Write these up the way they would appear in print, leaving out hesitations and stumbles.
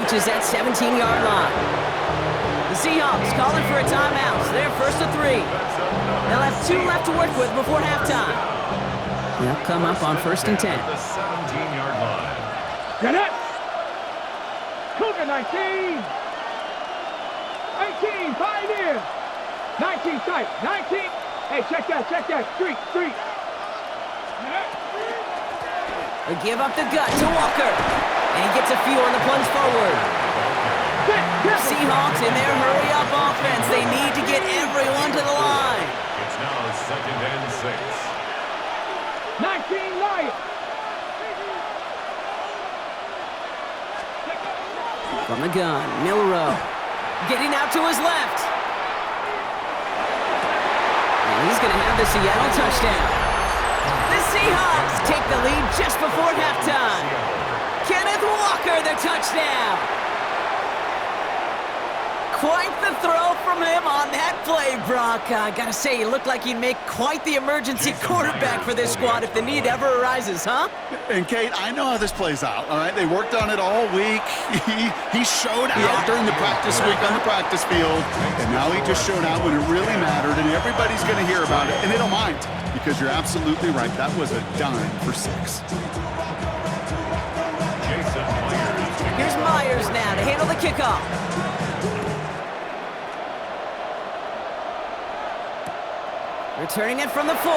reaches that 17-yard line. The Seahawks calling for a timeout. So they're first and 3. They'll have 2 left to work with before halftime. They'll come up on first and 10. The 17-yard line. Get it! Cougar 19! 18, Pioneer! 19 tight, 19! Hey, check that, street! They give up the gut to Walker. And he gets a few on the plunge forward. Seahawks in their hurry-up offense. They need to get everyone to the line. It's now second and 6. 19 Lions! From the gun, Milrow. Getting out to his left. And he's going to have the Seattle touchdown. The Seahawks take the lead just before halftime. Kenneth Walker, the touchdown. Quite the throw from him on that play, Brock. I gotta say, he looked like he'd make quite the emergency quarterback for this squad if the need ever arises, huh? And Kate, I know how this plays out, all right? They worked on it all week. He showed out during the practice week on the practice field, and now he just showed out when it really mattered, and everybody's gonna hear about it, and they don't mind, because you're absolutely right. That was a dime for 6. Here's Myers now to handle the kickoff. Returning it from the 4.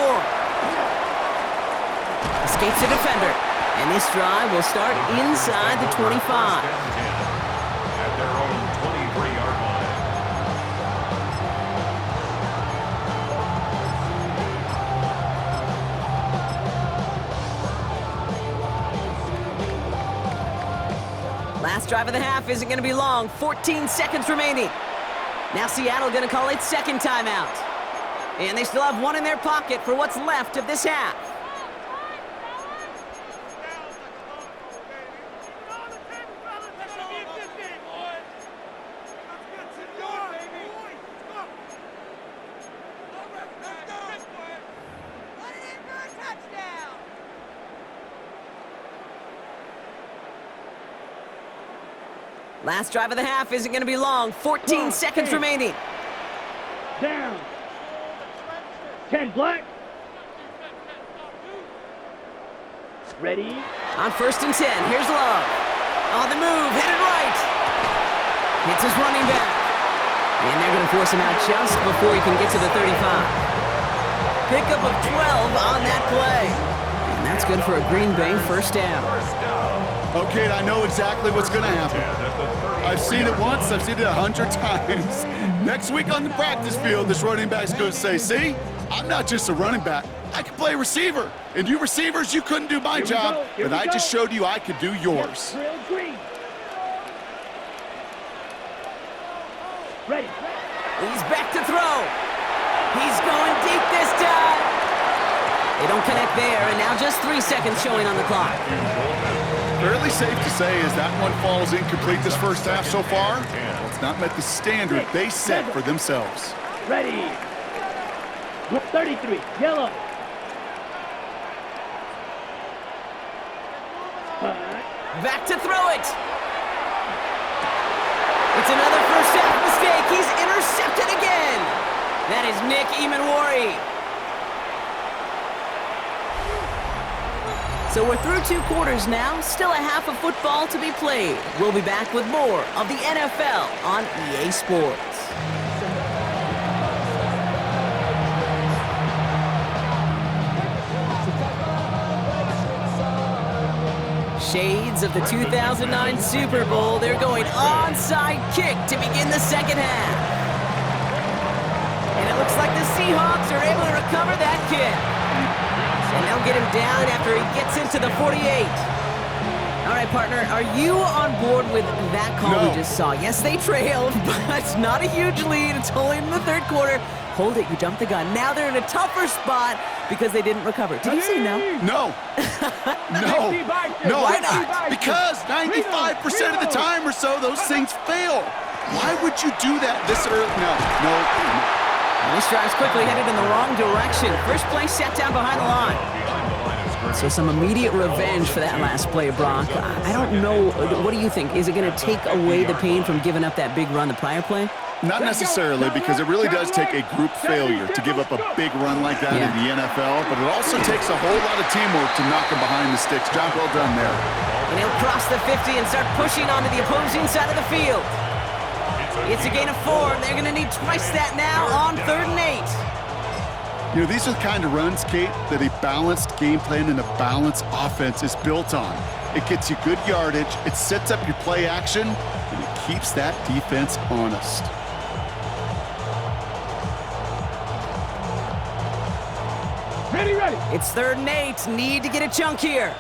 Escapes the defender. And this drive will start inside the 25. At their own 23-yard line. Last drive of the half isn't going to be long. 14 seconds remaining. Now Seattle going to call its second timeout. And they still have 1 in their pocket for what's left of this half. Last drive of the half isn't going to be long. 14 seconds remaining. Down. 10 black. Ready. On first and 10, here's Love. On the move, headed right. Hits his running back. And they're going to force him out just before he can get to the 35. Pickup of 12 on that play. And that's good for a Green Bay first down. Okay, I know exactly what's going to happen. I've seen it once, I've seen it 100 times. Next week on the practice field, this running back's going to say, see, I'm not just a running back. I can play receiver. And you receivers, you couldn't do my job, but I just showed you I could do yours. Ready. He's back to throw. He's going deep this time. They don't connect there, and now just 3 seconds showing on the clock. Fairly safe to say as that one falls incomplete this first half so far. Well, it's not met the standard they set for themselves. Ready. 33, yellow. 5. Back to throw it. It's another first half mistake. He's intercepted again. That is Nick Emanwari. So we're through 2 quarters now. Still a half of football to be played. We'll be back with more of the NFL on EA Sports. Shades of the 2009 Super Bowl. They're going onside kick to begin the second half. And it looks like the Seahawks are able to recover that kick. And they'll get him down after he gets into the 48. All right, partner, are you on board with that call we just saw? Yes, they trailed, but it's not a huge lead. It's only in the 3rd quarter. Hold it, you jumped the gun. Now they're in a tougher spot because they didn't recover. Did you say no? No. No, why not? Because 95% of the time or so, those things fail. Why would you do that this early? No. And this drive's quickly headed in the wrong direction. First play set down behind the line. So some immediate revenge for that last play, Brock. I don't know. What do you think? Is it going to take away the pain from giving up that big run the prior play? Not necessarily, because it really does take a group failure to give up a big run like that in the NFL, but it also takes a whole lot of teamwork to knock them behind the sticks. Job well done there. And he'll cross the 50 and start pushing onto the opposing side of the field. It's a gain of 4, and they're going to need twice that now on 3rd and 8. You know, these are the kind of runs, Kate, that a balanced game plan and a balanced offense is built on. It gets you good yardage, it sets up your play action, and it keeps that defense honest. Ready, ready. It's 3rd and 8. Need to get a chunk here.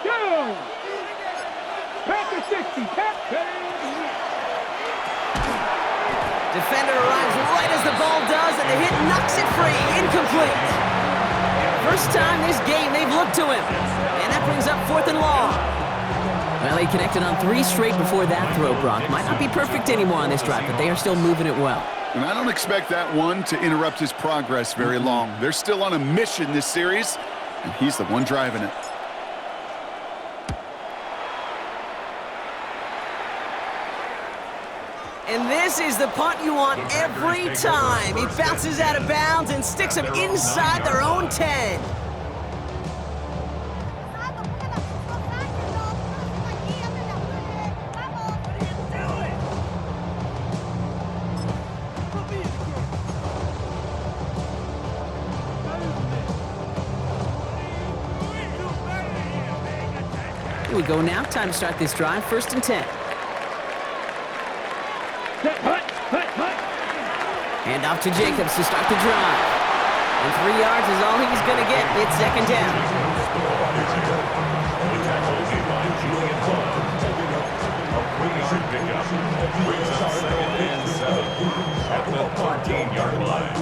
Go! Back to 60. Defender arrives right as the ball does, and the hit knocks it free. Incomplete. First time this game they've looked to him. And that brings up 4th and long. Well, he connected on 3 straight before that throw, Brock. Might not be perfect anymore on this drive, but they are still moving it well. And I don't expect that one to interrupt his progress very long. They're still on a mission this series, and he's the one driving it. And this is the punt you want every time. He bounces out of bounds and sticks them inside their own 10. Here we go now. Time to start this drive. 1st and 10. Hand off to Jacobs to start the drive. And 3 yards is all he's going to get. It's 2nd down. At the 13-yard line.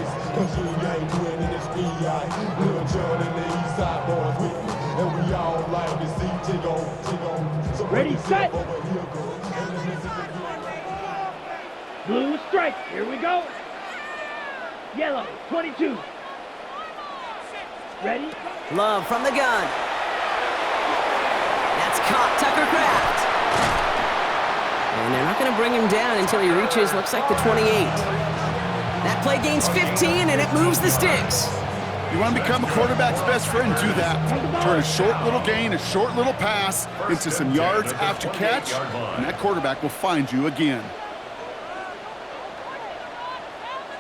Ready, set. Blue strike. Here we go. Yellow, 22. Ready? Love from the gun. That's caught. Tucker Kraft. And they're not going to bring him down until he reaches, looks like the 28. That play gains 15, and it moves the sticks. You want to become a quarterback's best friend, do that. Turn a short little gain, a short little pass into some yards after catch, and that quarterback will find you again.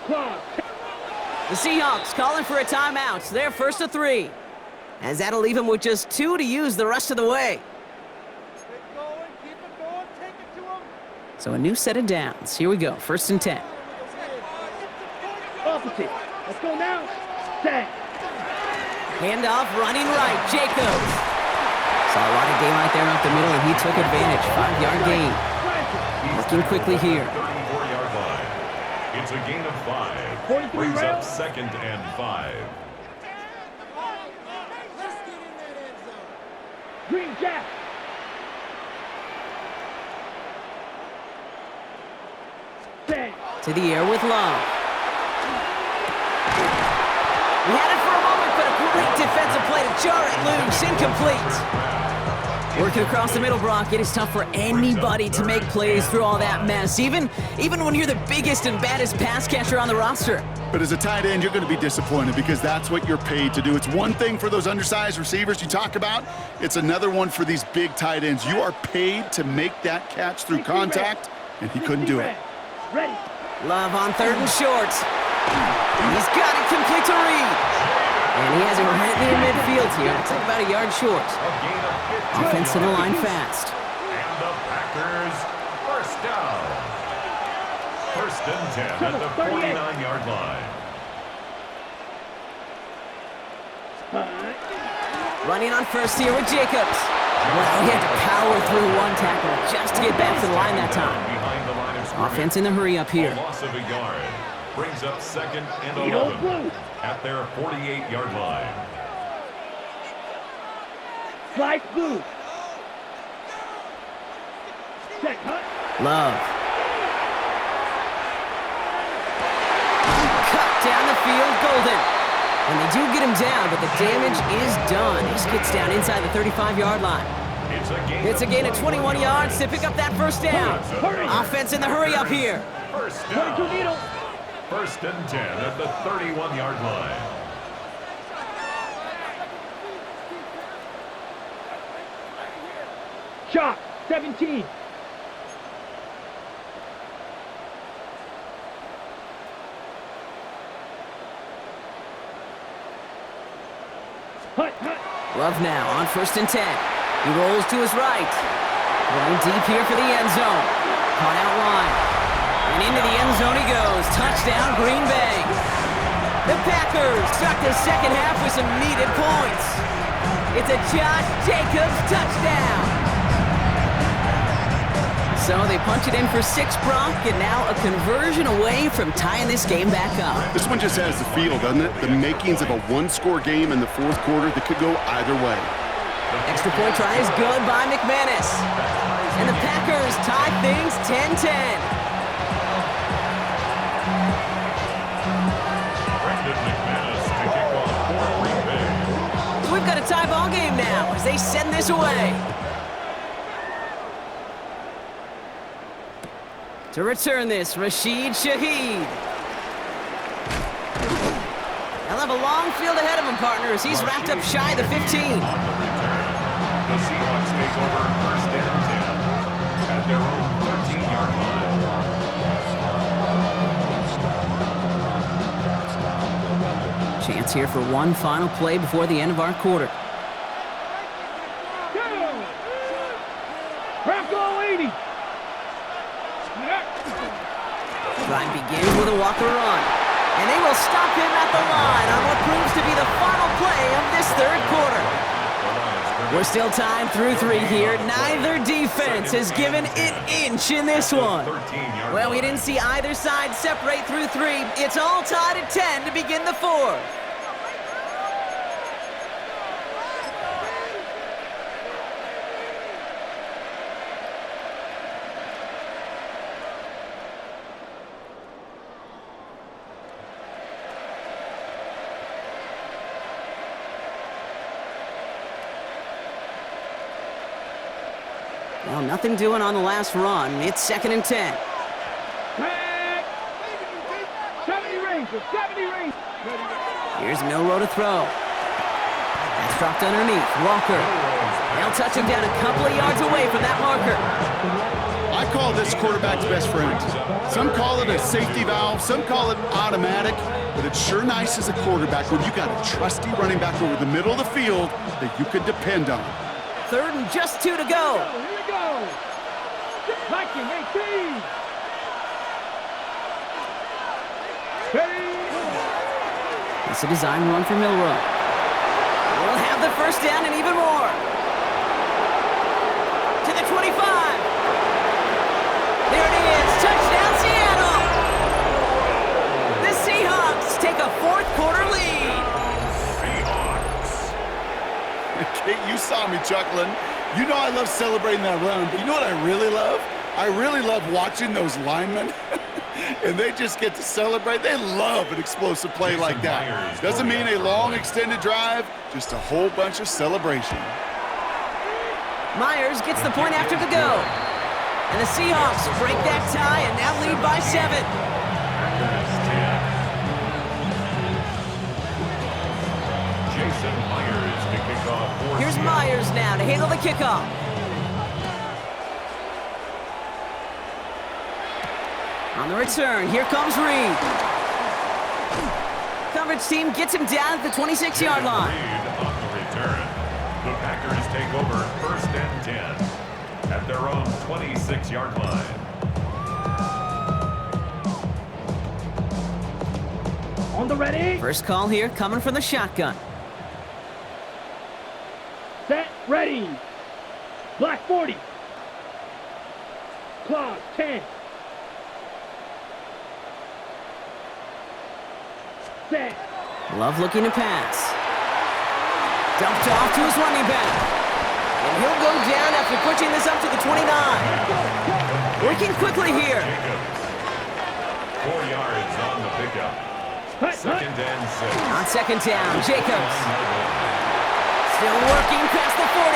The Seahawks calling for a timeout. They're 1st and 3. As that'll leave him with just 2 to use the rest of the way. So a new set of downs. Here we go. 1st and 10. Opposite. Let's go now. Set. Handoff running right. Jacobs. Saw a lot of daylight there up the middle, and he took advantage. 5-yard gain. Working quickly here. 34-yard line. It's a gain of 5. Brings up 2nd and 5. Green Jack. Set. To the air with Love. He had it for a moment, but a great defensive play to jar it loose. Incomplete. Working across the middle, Brock. It is tough for anybody to make plays through all that mess, even when you're the biggest and baddest pass catcher on the roster. But as a tight end, you're going to be disappointed because that's what you're paid to do. It's one thing for those undersized receivers you talk about. It's another one for these big tight ends. You are paid to make that catch through contact, and he couldn't do it. Ready. Love on 3rd and short. He's got it complete to Reed. And he has it right near midfield here. It's like about a yard short. Offense to the line fast. And the Packers first down. 1st and 10 at the 49-yard line. Running on 1st here with Jacobs. Well, he had to power through one tackle just to get back to the line that time. Behind the line of scrimmage. Offense in the hurry up here. A loss of a yard. Brings up 2nd and 11 at their 48-yard line. Flight blue. Check, huh? Love. Cut down the field, Golden. And they do get him down, but the damage is done. He gets down inside the 35-yard line. It's a gain of 21 yards to pick up that first down. Offense in the hurry up here. First down. First and 10 at the 31-yard line. Shot, 17. Love now on first and 10. He rolls to his right. Going deep here for the end zone. Caught out wide. And into the end zone he goes. Touchdown, Green Bay. The Packers start the second half with some needed points. It's a Josh Jacobs touchdown. So they punch it in for 6, Brock, and now a conversion away from tying this game back up. This one just has the feel, doesn't it? The makings of a one-score game in the fourth quarter that could go either way. Extra point try is good by McManus. And the Packers tie things 10-10. So we've got a tie ball game now as they send this away. To return this, Rashid Shaheed. They'll have a long field ahead of him, partner, as he's wrapped up shy of the 15. The Seahawks take over first and 10 at their own 13-yard line. Chance here for one final play before the end of our quarter. Drive begins with a walker run. And they will stop him at the line on what proves to be the final play of this third quarter. We're still tied through 3 here. Neither defense has given an inch in this one. Well, we didn't see either side separate through 3. It's all tied at 10 to begin the 4th. Well, nothing doing on the last run. It's 2nd and 10. 70 range. Here's Milroe to throw. That's dropped underneath. Walker. They'll touch him down a couple of yards away from that marker. I call this quarterback's best friend. Some call it a safety valve, some call it automatic, but it's sure nice as a quarterback when you got a trusty running back over the middle of the field that you can depend on. 3rd and just 2 to go. Here we go. Viking 18. It's a design run for Milroe. We'll have the first down and even more. To the 25. There it is. Touchdown, Seattle. The Seahawks take a fourth quarter lead. Kate, you saw me chuckling. You know I love celebrating that run, but you know what I really love? I really love watching those linemen, and they just get to celebrate. They love an explosive play like that. Doesn't mean a long extended drive, just a whole bunch of celebration. Myers gets the point after the go. And the Seahawks break that tie and now lead by 7. Here's Myers now to handle the kickoff. On the return, here comes Reed. Coverage team gets him down at the 26-yard line. On the return, the Packers take over first and 10 at their own 26-yard line. On the ready. First call here coming from the shotgun. Set, ready. Black 40. Clock 10. Set. Love looking to pass. Dumped off to his running back. And he'll go down after pushing this up to the 29. Working quickly here. 4 yards on the pickup. Second and 6. On second down, Jacobs. Still working past the 40.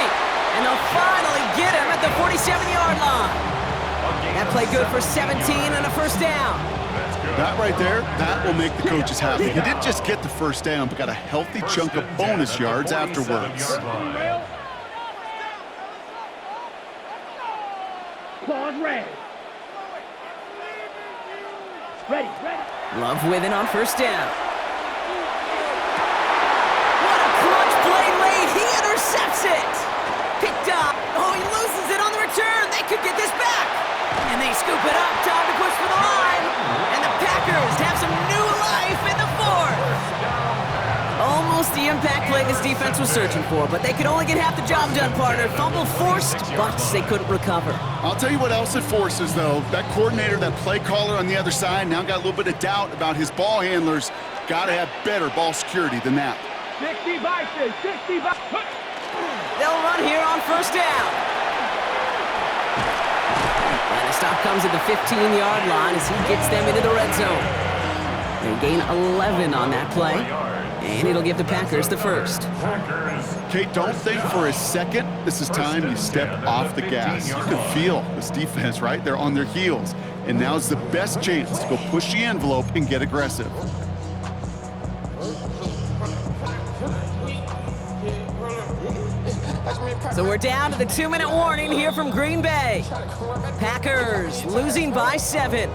And they'll finally get him at the 47-yard line. That play good for 17 and a first down. That right there, that will make the coaches happy. He didn't just get the first down, but got a healthy chunk of bonus yards afterwards. Claws ready. Ready. Love with it on first down. What a clutch play late. He intercepts it. Picked up. Oh, he loses it on the return. They could get this back. And they scoop it up. Time to push for the line. And the Packers have some new life in the fourth. Almost the impact play this defense was searching for, but they could only get half the job done, partner. Fumble forced, but they couldn't recover. I'll tell you what else it forces, though. That coordinator, that play caller on the other side, now got a little bit of doubt about his ball handlers. Got to have better ball security than that. 60 boxes, 60 boxes. They'll run here on first down. And the stop comes at the 15-yard line as he gets them into the red zone. They gain 11 on that play, and it'll give the Packers the first. Kate, don't think for a second this is time you step off the gas. You can feel this defense, right? They're on their heels. And now's the best chance to go push the envelope and get aggressive. So we're down to the 2-minute warning here from Green Bay. Packers losing by 7.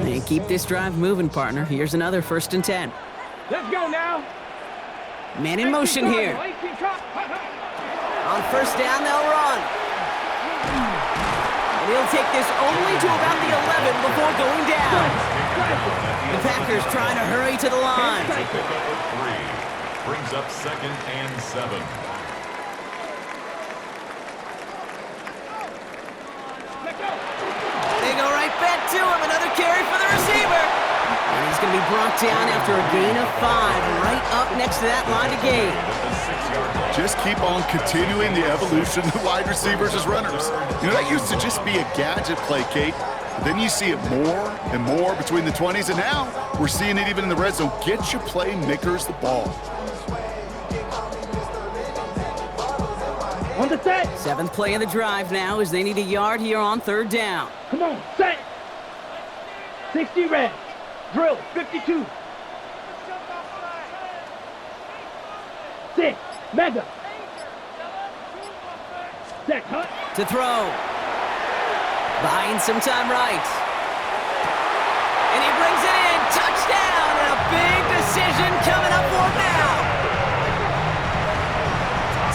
And keep this drive moving, partner. Here's another 1st and 10. Let's go now. Man in motion here. On first down, they'll run. And he'll take this only to about the 11 before going down. The Packers trying to hurry to the line. Brings up 2nd and 7. They go right back to him. Another carry for the receiver. And he's going to be brought down after a gain of 5, right up next to that line of gain. Just keep on continuing the evolution of wide receivers as runners. You know, that used to just be a gadget play, Kate. But then you see it more and more between the 20s, and now we're seeing it even in the red zone. Get your playmakers the ball. On the set. 7th play of the drive now as they need a yard here on 3rd down. Come on, set. 60 red. Drill, 52. 6, mega. Set, hut. To throw. Buying some time right. And he brings it in. Touchdown! And a big decision coming up for him now.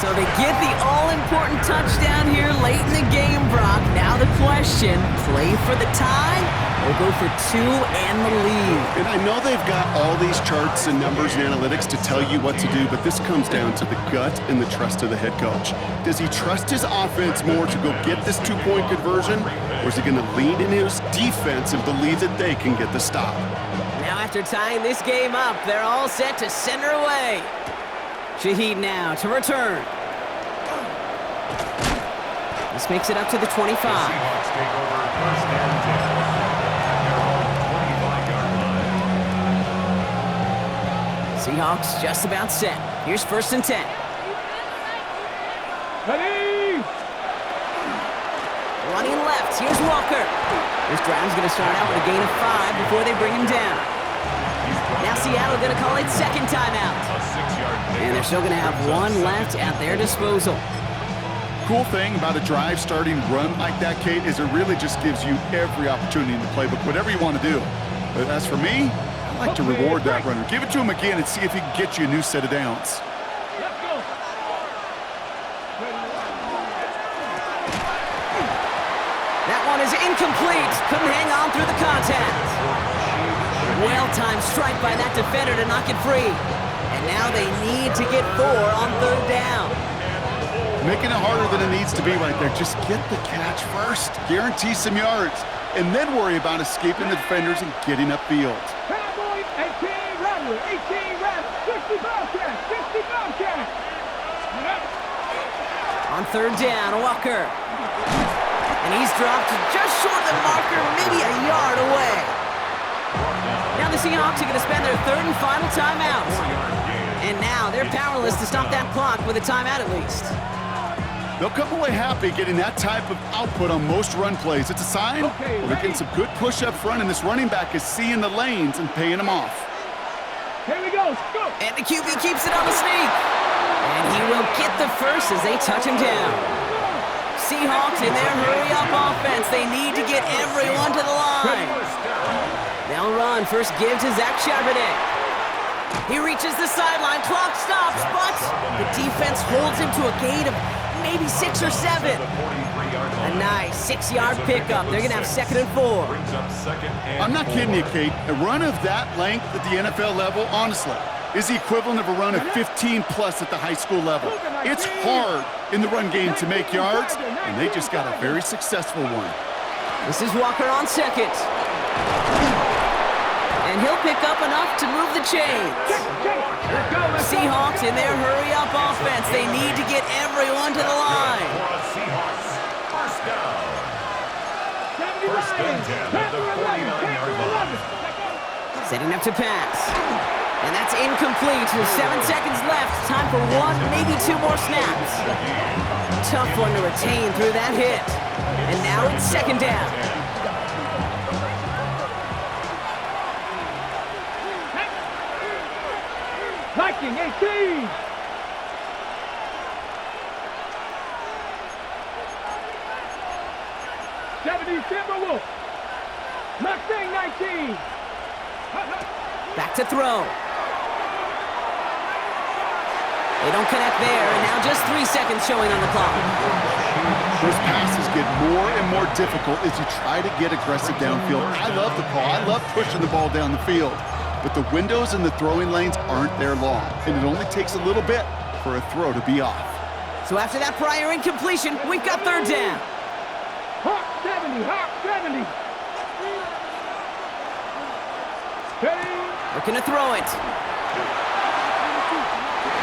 So they get the all-important touchdown here late in the game, Brock. Now the question, play for the tie or go for 2 and the lead? And I know they've got all these charts and numbers and analytics to tell you what to do, but this comes down to the gut and the trust of the head coach. Does he trust his offense more to go get this 2-point conversion, or is he going to lean in his defense and believe that they can get the stop? Now after tying this game up, they're all set to send her away. Shaheed now to return. This makes it up to the 25. Seahawks take over 1st and 10. Their own 25-yard line. Seahawks just about set. Here's 1st and 10. Ready. Running left, here's Walker. This drive's going to start out with a gain of 5 before they bring him down. Now Seattle going to call it 2nd timeout. A 6-yard pickup. And they're still going to have 1 left at their disposal. Cool thing about a drive starting run like that, Kate, is it really just gives you every opportunity in the playbook, whatever you want to do. But as for me, I like to reward that runner. Give it to him again and see if he can get you a new set of downs. Let's go. That one is incomplete. Couldn't hang on through the contact. Well-timed strike by that defender to knock it free. And now they need to get 4 on 3rd down. Making it harder than it needs to be right there. Just get the catch first. Guarantee some yards. And then worry about escaping the defenders and getting upfield. Cowboy, 18 Rattler, 60 Bobcat, 60 Bobcat. third down. Walker. And he's dropped just short of the marker, maybe a yard away. Now the Seahawks are going to spend their third and final timeout. And now they're powerless to stop that clock with a timeout at least. They'll come away happy getting that type of output on most run plays. It's a sign they're getting some good push up front, and this running back is seeing the lanes and paying them off. Here we go. Go. And the QB keeps it on the sneak. And he will get the first as they touch him down. Seahawks in their hurry-up offense. They need to get everyone to the line. They'll run. First give to Zach Charbonnet. He reaches the sideline. Clock stops, but the defense holds him to a gain of maybe 6 or 7. A nice 6-yard pickup. They're going to have 2nd and 4. I'm not kidding you, Kate. A run of that length at the NFL level, honestly, is the equivalent of a run of 15-plus at the high school level. It's hard in the run game to make yards, and they just got a very successful one. This is Walker on second. And he'll pick up enough to move the chains. Seahawks in their hurry-up offense. They need to get everyone to the line. First and 10 at the 49-yard line. Setting up to pass. And that's incomplete with 7 seconds left. Time for 1, maybe 2 more snaps. Tough one to retain through that hit. And now it's 2nd down. Viking 18. Timberwolf. Mustang 19. Back to throw. They don't connect there, and now just 3 seconds showing on the clock. Those passes get more and more difficult as you try to get aggressive downfield. I love the call. I love pushing the ball down the field. But the windows in the throwing lanes aren't there long, and it only takes a little bit for a throw to be off. So after that prior incompletion, we've got 3rd down. Hawk 70, Hawk 70. Looking to throw it.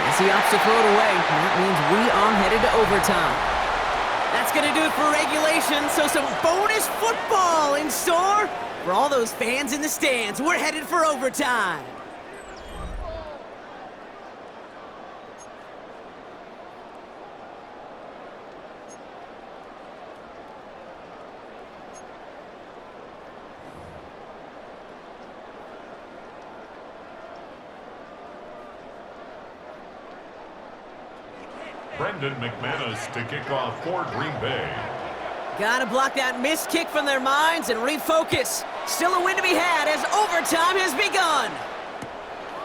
As he opts to throw it away, that means we are headed to overtime. That's going to do it for regulation, so some bonus football in store for all those fans in the stands. We're headed for overtime. Brendan McManus to kick off for Green Bay. Gotta block that missed kick from their minds and refocus. Still a win to be had as overtime has begun.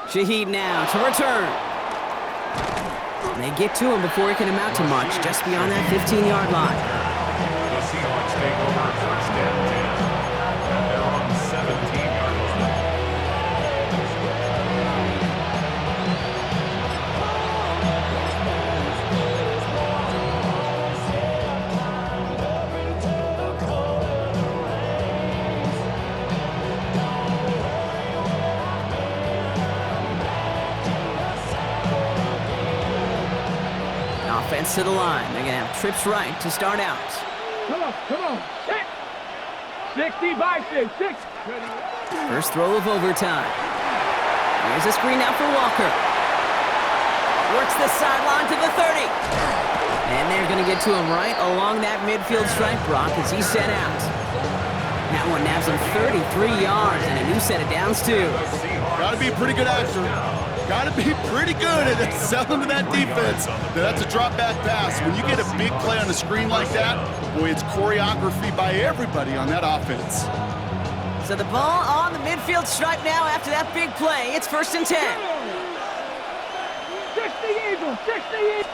Shaheed now to return. They get to him before he can amount to much, just beyond that 15-yard line. The Seahawks take over 1st and 10. And they're on the 17-yard line. Offense to the line. They're going to have trips right to start out. Come on. 60 by 6. First throw of overtime. Here's a screen now for Walker. Works the sideline to the 30. And they're going to get to him right along that midfield stripe, Brock, as he's set out. That one nabs him 33 yards and a new set of downs, too. Got to be a pretty good actor. Got to be pretty good at selling to that defense. That's a drop-back pass. When you get a big play on the screen like that, boy, it's choreography by everybody on that offense. So the ball on the midfield stripe now after that big play. It's 1st and 10. 60 Eagles, 60 Eagles.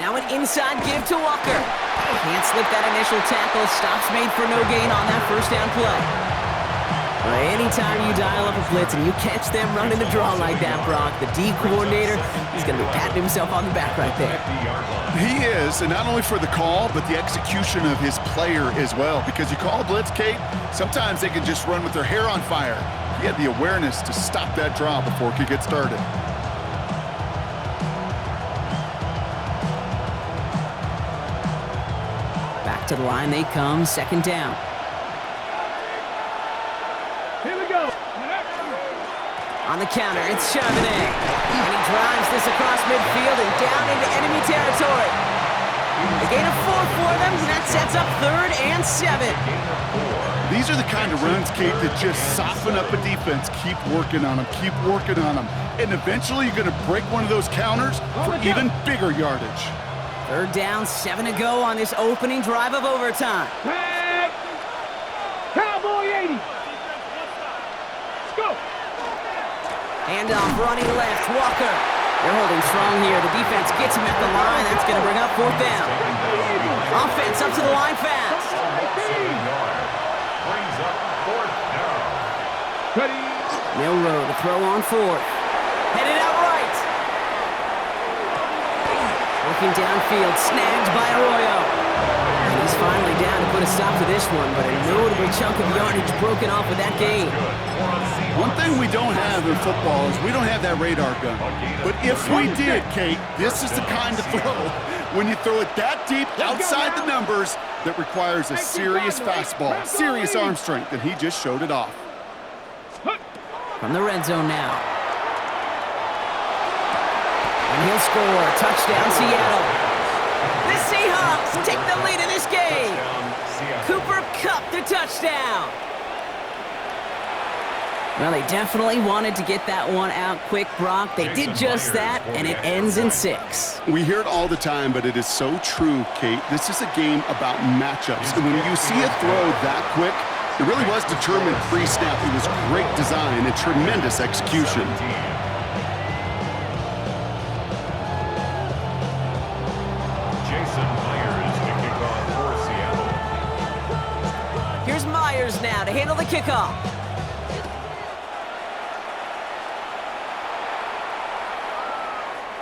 Now an inside give to Walker. Can't slip that initial tackle. Stops made for no gain on that 1st down play. Anytime you dial up a blitz and you catch them running the draw like that, Brock, the D coordinator, he's going to be patting himself on the back right there. He is, and not only for the call, but the execution of his player as well. Because you call a blitz, Kate, sometimes they can just run with their hair on fire. He had the awareness to stop that draw before it could get started. Back to the line they come, second down. Here we go. On the counter, it's Charbonnet. And he drives this across midfield and down into enemy territory. A gain of 4 for them, and that sets up 3rd and 7. These are the kind of runs, Kate, that just soften up a defense. Keep working on them, keep working on them. And eventually you're going to break one of those counters for even bigger yardage. 3rd down, 7 to go on this opening drive of overtime. Tag. Cowboy 80. Let's go. Handoff running left, Walker. They're holding strong here. The defense gets him at the line. That's going to bring up 4th down. Offense up to the line fast. Brings up 4th down. Ready. Milrow to throw on 4th. Headed out right. Working downfield, snagged by Arroyo. And he's finally down to put a stop to this one, but a notable chunk of yardage broken off with that gain. One thing we don't have in football is we don't have that radar gun. But if we did, Kate, this is the kind of throw, when you throw it that deep outside the numbers, that requires a serious fastball, serious arm strength, and he just showed it off. From the red zone now. And he'll score. Touchdown, Seattle. The Seahawks take the lead in this game. Cooper Kupp the touchdown. Well, they definitely wanted to get that one out quick, Brock. They did just that, and it ends in 6. We hear it all the time, but it is so true, Kate. This is a game about matchups. And when you see a throw that quick, it really was determined pre-snap. It was great design and tremendous execution. Jason Myers to kick off for Seattle. Here's Myers now to handle the kickoff.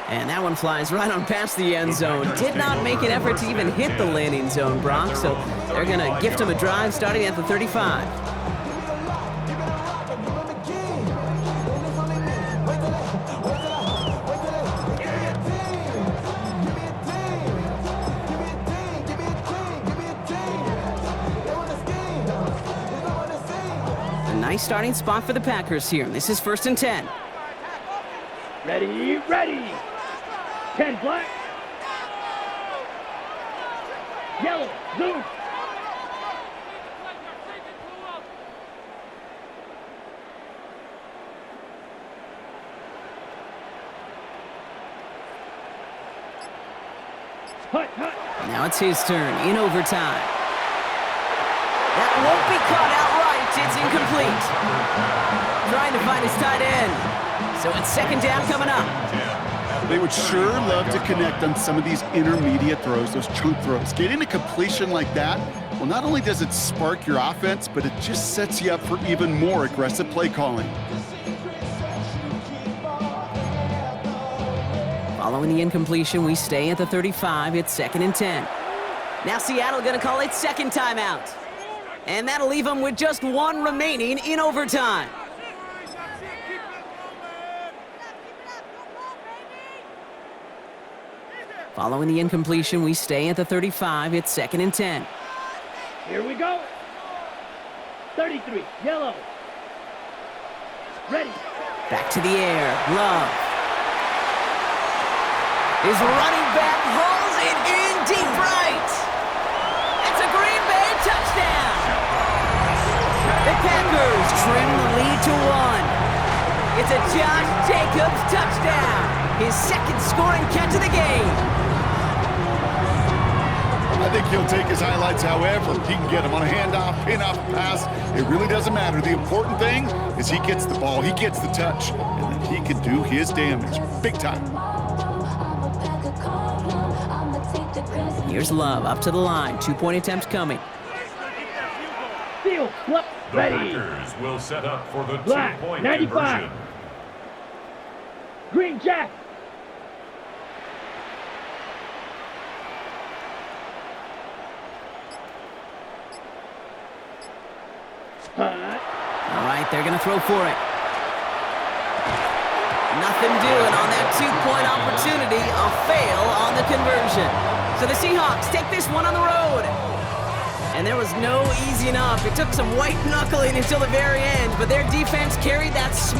And that one flies right on past the end zone. Did not make an effort to even hit the landing zone, Brock, so they're going to gift him a drive starting at the 35. A nice starting spot for the Packers here. This is 1st and 10. Ready, ready. 10 black. Yellow, zoom. Hut, hut. Now it's his turn in overtime. That won't be caught outright. It's incomplete. Trying to find his tight end. So it's 2nd down coming up. They would sure love to connect on some of these intermediate throws, those chunk throws. Getting a completion like that, well, not only does it spark your offense, but it just sets you up for even more aggressive play calling. Following the incompletion, we stay at the 35. It's 2nd and 10. Now Seattle going to call its 2nd timeout. And that'll leave them with just 1 remaining in overtime. Following the incompletion, we stay at the 35. It's 2nd and 10. Here we go. 33, yellow. Ready. Back to the air. Love. His running back hauls it in deep right. That's a Green Bay touchdown. The Packers trim the lead to 1. It's a Josh Jacobs touchdown. His 2nd scoring catch of the game. I think he'll take his highlights however he can get them on a handoff, pin-off, pass. It really doesn't matter. The important thing is he gets the ball, he gets the touch, and then he can do his damage big time. Here's Love up to the line. 2-point attempts coming. Field, flip, The ready. Packers will set up for the Black, 2-point 95. conversion. Green Jack. All right, they're going to throw for it. Nothing doing on that 2-point opportunity. A fail on the conversion. So the Seahawks take this one on the road. And there was no easing up. It took some white knuckling until the very end, but their defense carried that small